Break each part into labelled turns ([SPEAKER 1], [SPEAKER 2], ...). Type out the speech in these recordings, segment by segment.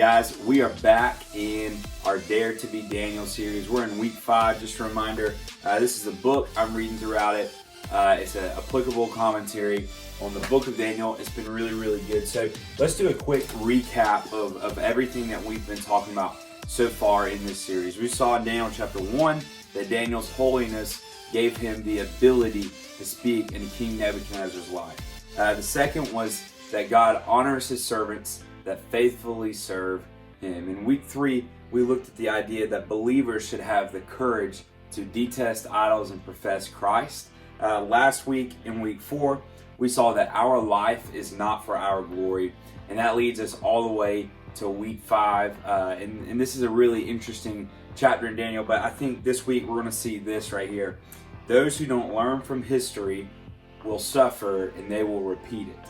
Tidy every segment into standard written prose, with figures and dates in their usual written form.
[SPEAKER 1] guys, we are back in our Dare to be Daniel series. We're in week 5. Just a reminder, this is a book I'm reading throughout it. It's an applicable commentary on the book of Daniel. It's been really, really good. So let's do a quick recap of everything that we've been talking about so far in this series. We saw in Daniel chapter 1 that Daniel's holiness gave him the ability to speak in King Nebuchadnezzar's life. The second was that God honors his servants that faithfully serve him. In week 3, we looked at the idea that believers should have the courage to detest idols and profess Christ. Last week, in week 4, we saw that our life is not for our glory, and that leads us all the way to week 5. And this is a really interesting chapter in Daniel, but I think this week we're going to see this right here. Those who don't learn from history will suffer, and they will repeat it.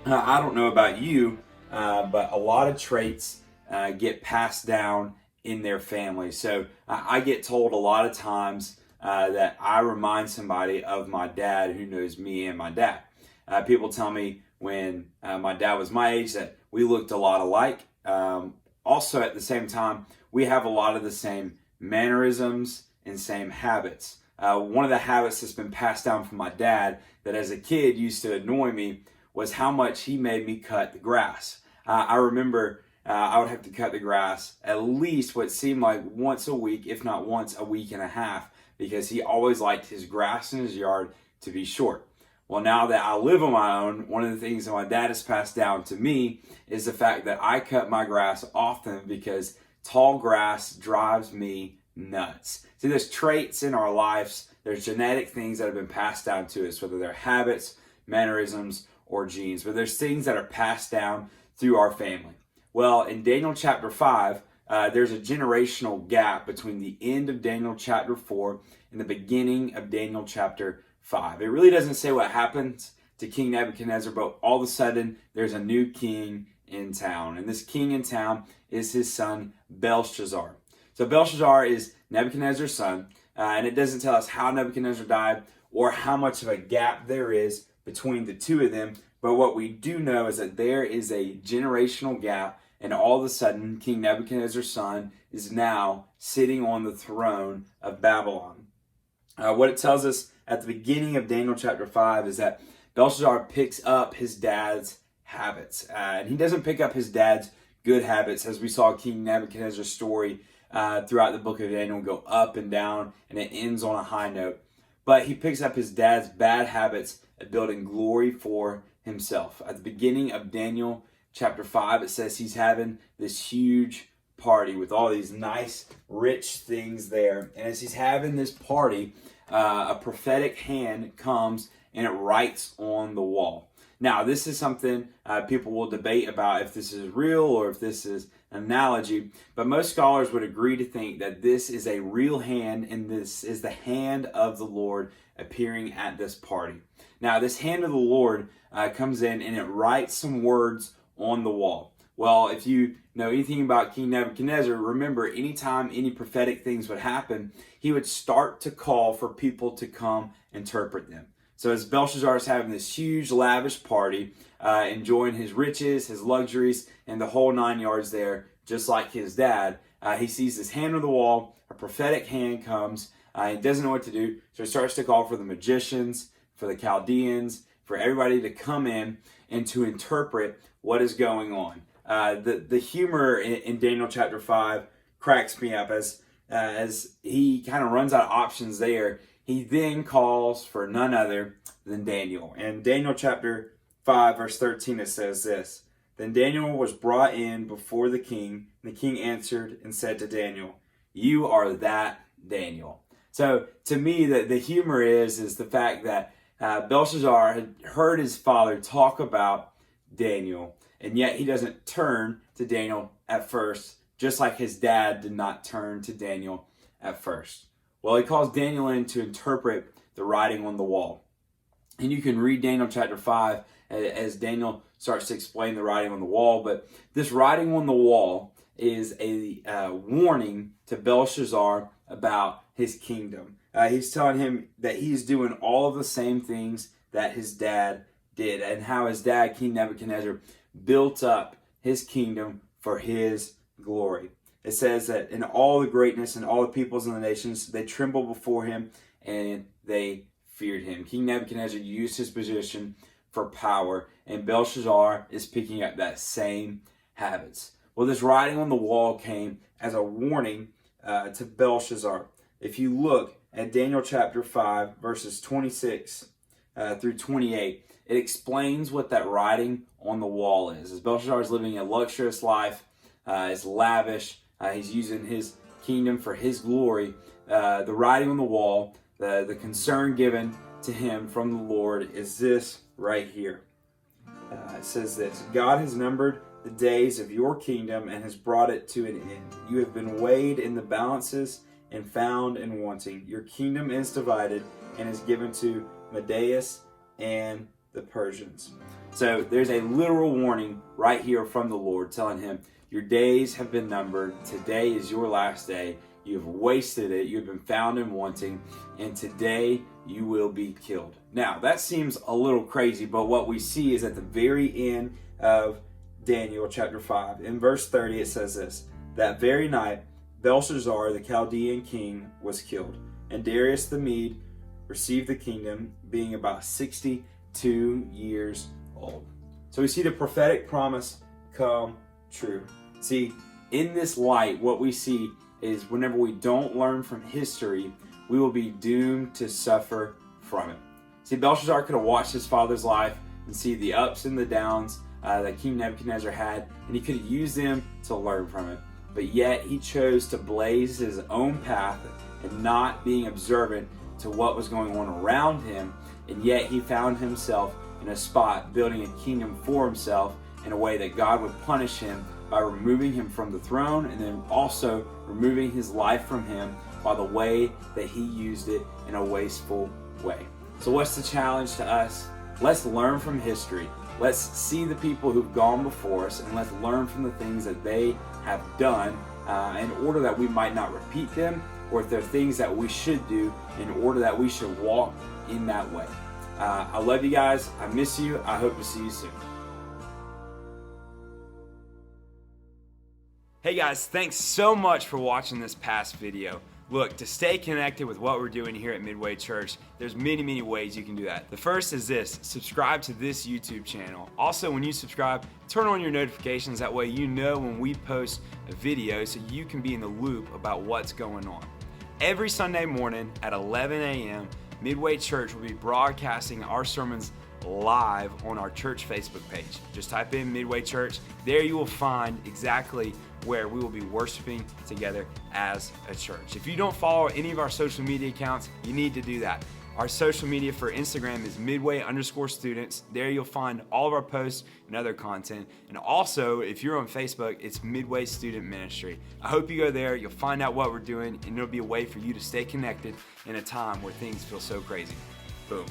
[SPEAKER 1] I don't know about you, but a lot of traits get passed down in their family. So I get told a lot of times that I remind somebody of my dad who knows me and my dad. People tell me when my dad was my age that we looked a lot alike. Also, at the same time, we have a lot of the same mannerisms and same habits. One of the habits that's been passed down from my dad that as a kid used to annoy me was how much he made me cut the grass. I remember I would have to cut the grass at least what seemed like once a week, if not once a week and a half, because he always liked his grass in his yard to be short. Well, now that I live on my own, one of the things that my dad has passed down to me is the fact that I cut my grass often because tall grass drives me nuts. See, there's traits in our lives, there's genetic things that have been passed down to us, whether they're habits, mannerisms, or genes, but there's things that are passed down through our family. Well, in Daniel chapter 5, there's a generational gap between the end of Daniel chapter 4 and the beginning of Daniel chapter 5. It really doesn't say what happens to King Nebuchadnezzar, but all of a sudden there's a new king in town, and this king in town is his son Belshazzar. So Belshazzar is Nebuchadnezzar's son, and it doesn't tell us how Nebuchadnezzar died or how much of a gap there is between the two of them, but what we do know is that there is a generational gap, and all of a sudden King Nebuchadnezzar's son is now sitting on the throne of Babylon. What it tells us at the beginning of Daniel chapter 5 is that Belshazzar picks up his dad's habits, and he doesn't pick up his dad's good habits, as we saw King Nebuchadnezzar's story throughout the book of Daniel go up and down, and it ends on a high note. But he picks up his dad's bad habits at building glory for himself. At the beginning of Daniel chapter 5, it says he's having this huge party with all these nice, rich things there. And as he's having this party, a prophetic hand comes and it writes on the wall. Now, this is something people will debate about if this is real or if this is an analogy, but most scholars would agree to think that this is a real hand, and this is the hand of the Lord appearing at this party. Now, this hand of the Lord comes in and it writes some words on the wall. Well, if you know anything about King Nebuchadnezzar, remember anytime any prophetic things would happen, he would start to call for people to come interpret them. So as Belshazzar is having this huge, lavish party, enjoying his riches, his luxuries, and the whole 9 yards there, just like his dad, he sees this hand on the wall, a prophetic hand comes, he doesn't know what to do, so he starts to call for the magicians, for the Chaldeans, for everybody to come in and to interpret what is going on. The humor in Daniel chapter 5 cracks me up as he kind of runs out of options there. He then calls for none other than Daniel. In Daniel chapter 5, verse 13, it says this: Then Daniel was brought in before the king, and the king answered and said to Daniel, "You are that Daniel." So to me, the humor is the fact that Belshazzar had heard his father talk about Daniel, and yet he doesn't turn to Daniel at first, just like his dad did not turn to Daniel at first. Well, he calls Daniel in to interpret the writing on the wall. And you can read Daniel chapter 5 as Daniel starts to explain the writing on the wall. But this writing on the wall is a warning to Belshazzar about his kingdom. He's telling him that he's doing all of the same things that his dad did, and how his dad, King Nebuchadnezzar, built up his kingdom for his glory. It says that in all the greatness and all the peoples and the nations, they trembled before him and they feared him. King Nebuchadnezzar used his position for power, and Belshazzar is picking up that same habits. Well, this writing on the wall came as a warning to Belshazzar. If you look at Daniel chapter 5, verses 26 through 28, it explains what that writing on the wall is. As Belshazzar is living a luxurious life, is lavish, he's using his kingdom for his glory. The writing on the wall, the concern given to him from the Lord is this right here. It says this: God has numbered the days of your kingdom and has brought it to an end. You have been weighed in the balances and found in wanting. Your kingdom is divided and is given to Medes and the Persians. So there's a literal warning right here from the Lord telling him, your days have been numbered. Today is your last day. You have wasted it. You have been found in wanting, and today you will be killed. Now, that seems a little crazy, but what we see is at the very end of Daniel chapter 5, in verse 30, it says this: that very night, Belshazzar, the Chaldean king, was killed, and Darius the Mede received the kingdom, being about 62 years old. So we see the prophetic promise come true. See, in this light, what we see is whenever we don't learn from history, we will be doomed to suffer from it. See, Belshazzar could have watched his father's life and see the ups and the downs that King Nebuchadnezzar had, and he could have used them to learn from it. But yet he chose to blaze his own path and not being observant to what was going on around him, and yet he found himself in a spot building a kingdom for himself in a way that God would punish him by removing him from the throne, and then also removing his life from him by the way that he used it in a wasteful way. So what's the challenge to us? Let's learn from history. Let's see the people who've gone before us, and let's learn from the things that they have done in order that we might not repeat them, or if there are things that we should do in order that we should walk in that way. I love you guys. I miss you. I hope to see you soon. Hey guys, thanks so much for watching this past video. Look, to stay connected with what we're doing here at Midway Church, there's many ways you can do that. The first is this: subscribe to this YouTube channel. Also, when you subscribe, turn on your notifications. That way you know when we post a video so you can be in the loop about what's going on. Every Sunday morning at 11 a.m., Midway Church will be broadcasting our sermons live on our church Facebook page. Just type in Midway Church. There you will find exactly where we will be worshiping together as a church. If you don't follow any of our social media accounts, you need to do that. Our social media for Instagram is Midway_students. There you'll find all of our posts and other content. And also, if you're on Facebook, it's Midway Student Ministry. I hope you go there. You'll find out what we're doing, and it'll be a way for you to stay connected in a time where things feel so crazy. Boom.